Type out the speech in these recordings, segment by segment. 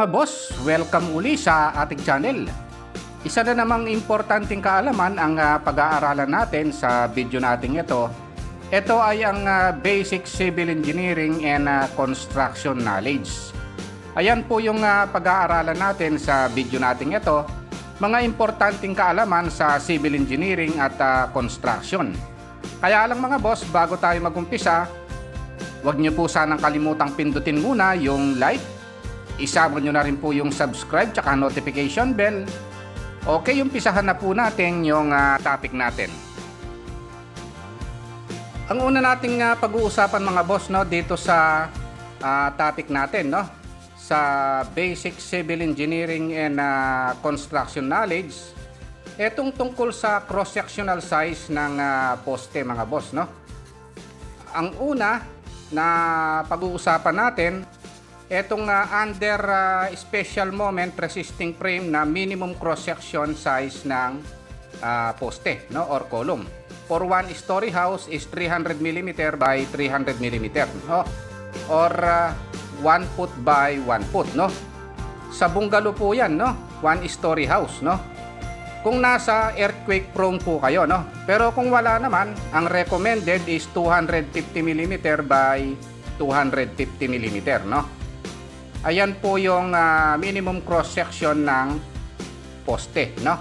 mga boss, welcome uli sa ating channel. Isa na namang importanteng kaalaman ang pag-aaralan natin sa video natin ito. Ito ay ang Basic Civil Engineering and Construction Knowledge. Ayan po yung pag-aaralan natin sa video natin ito. Mga importanteng kaalaman sa civil engineering at construction. Kaya lang mga boss, bago tayo mag-umpisa, huwag niyo po sanang kalimutang pindutin muna yung like. Isama nyo na rin po yung subscribe tsaka notification bell. Okay, umpisahan na po natin yung topic natin. Ang una nating pag-uusapan mga boss, no, dito sa topic natin, no, sa Basic Civil Engineering and Construction Knowledge, etong tungkol sa cross-sectional size ng poste mga boss, no. Ang una na pag-uusapan natin, etong under special moment resisting frame na minimum cross-section size ng poste, no, or column. For one story house is 300 mm by 300 mm, no, or 1 foot by 1 foot, no. Sa bungalow po yan, no, one story house, no. Kung nasa earthquake prone po kayo, no. Pero kung wala naman, ang recommended is 250 mm by 250 mm, no. Ayan po yung minimum cross-section ng poste, no.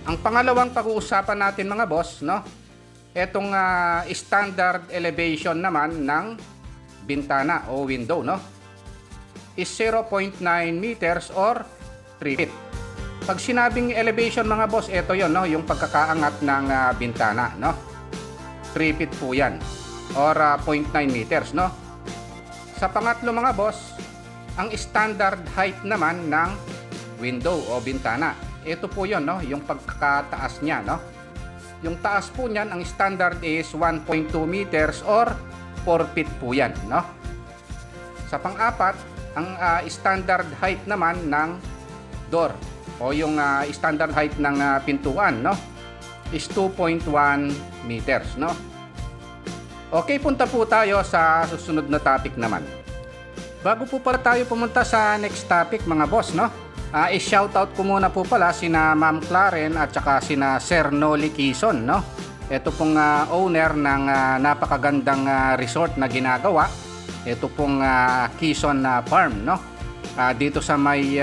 Ang pangalawang pag-uusapan natin mga boss, no, etong standard elevation naman ng bintana o window, no, is 0.9 meters or 3 feet. Pag sinabing elevation mga boss, ito yon, no, yung pagkakaangat ng bintana, no. 3 feet po yan or 0.9 meters, no. Sa pangatlo mga boss, ang standard height naman ng window o bintana, ito po yon, no, yung pagkataas niya, no. Yung taas po niyan, ang standard is 1.2 meters or 4 feet po yan, no. Sa pang-apat, ang standard height naman ng door o yung standard height ng pintuan, no, is 2.1 meters, no. Okay, punta po tayo sa susunod na topic naman. Bago po pala tayo pumunta sa next topic mga boss, no, i-shoutout ko muna po pala sina Ma'am Claren at saka sina Sir Noli Quezon, no. Ito pong owner ng napakagandang resort na ginagawa. Ito pong Quezon Farm, no. Dito sa may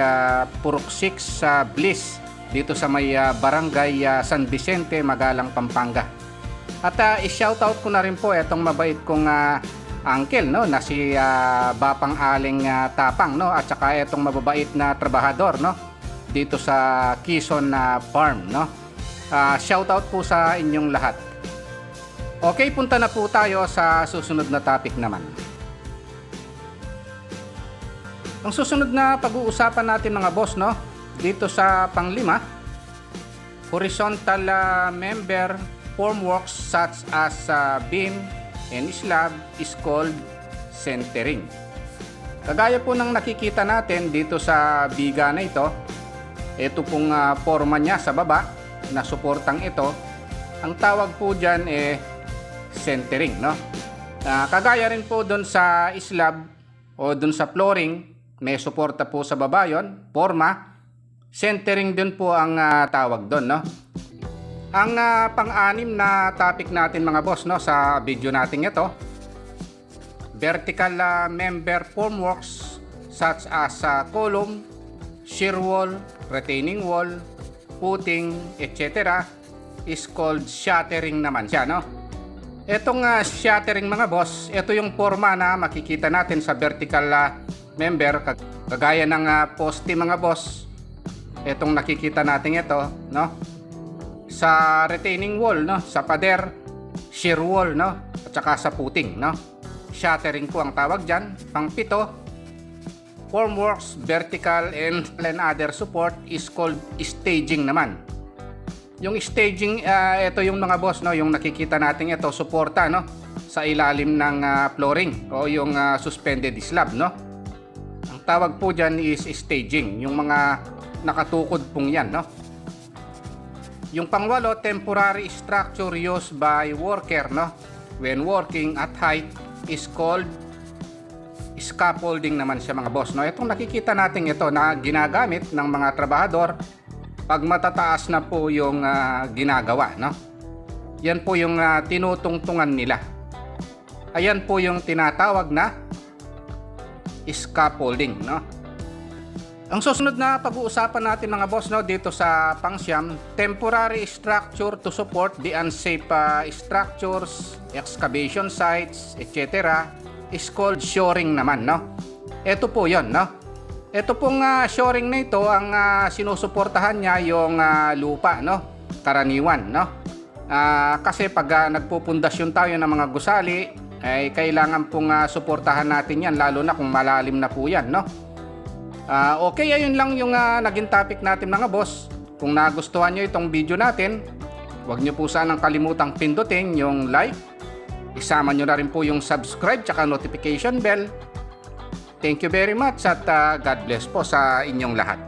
Purok 6 Bliss, dito sa may Barangay San Vicente, Magalang, Pampanga. At i-shoutout ko na rin po itong mabait kong uncle, no, na si Bapang Aling Tapang, no, at saka itong mababait na trabahador, no, dito sa Quezon Farm, no. Shoutout po sa inyong lahat. Okay, punta na po tayo sa susunod na topic naman. Ang susunod na pag-uusapan natin mga boss, no, dito sa panglima, horizontal member formworks such as beam and slab is called centering. Kagaya po ng nakikita natin dito sa biga na ito pong forma niya sa baba na suportang ito, ang tawag po dyan centering, no. Kagaya rin po doon sa slab o doon sa flooring, may suporta po sa baba yon, forma, centering din po ang tawag doon, no. Ang pang-anim na topic natin mga boss, no, sa video natin ito, vertical member formworks such as column, shear wall, retaining wall, footing, etc. is called shattering naman siya, no. Etong shattering mga boss, ito yung forma na makikita natin sa vertical member, kagaya ng poste mga boss. Etong nakikita natin ito, no. Sa retaining wall, no, sa pader, shear wall, no, at saka sa footing, no. Shattering po ang tawag dyan. Pang-pito, formworks, vertical and other support is called staging naman. Yung staging, ito yung mga boss, no, yung nakikita natin ito, suporta, no, sa ilalim ng flooring o yung suspended slab, no. Ang tawag po dyan is staging, yung mga nakatukod pong yan, no. Yung pangwalo, temporary structure used by worker, no, when working at height is called scaffolding naman siya mga boss, no? Itong nakikita natin ito na ginagamit ng mga trabahador pag matataas na po yung ginagawa, no? Yan po yung tinutungtungan nila. Ayan po yung tinatawag na scaffolding, no? Ang susunod na pag-uusapan natin mga boss, no, dito sa pangsyam, temporary structure to support the unsafe structures, excavation sites, etc. is called shoring naman, no? Ito po 'yon, no? Ito pong shoring na ito, ang sinusuportahan niya yung lupa, no? Karaniwan, no? Kasi pag nagpupundasyon tayo ng mga gusali, ay kailangan pong suportahan natin yan, lalo na kung malalim na po yan, no? Okay, ayun lang yung naging topic natin mga boss. Kung nagustuhan nyo itong video natin, huwag nyo po sanang kalimutang pindutin yung like. Isama nyo na rin po yung subscribe tsaka notification bell. Thank you very much at God bless po sa inyong lahat.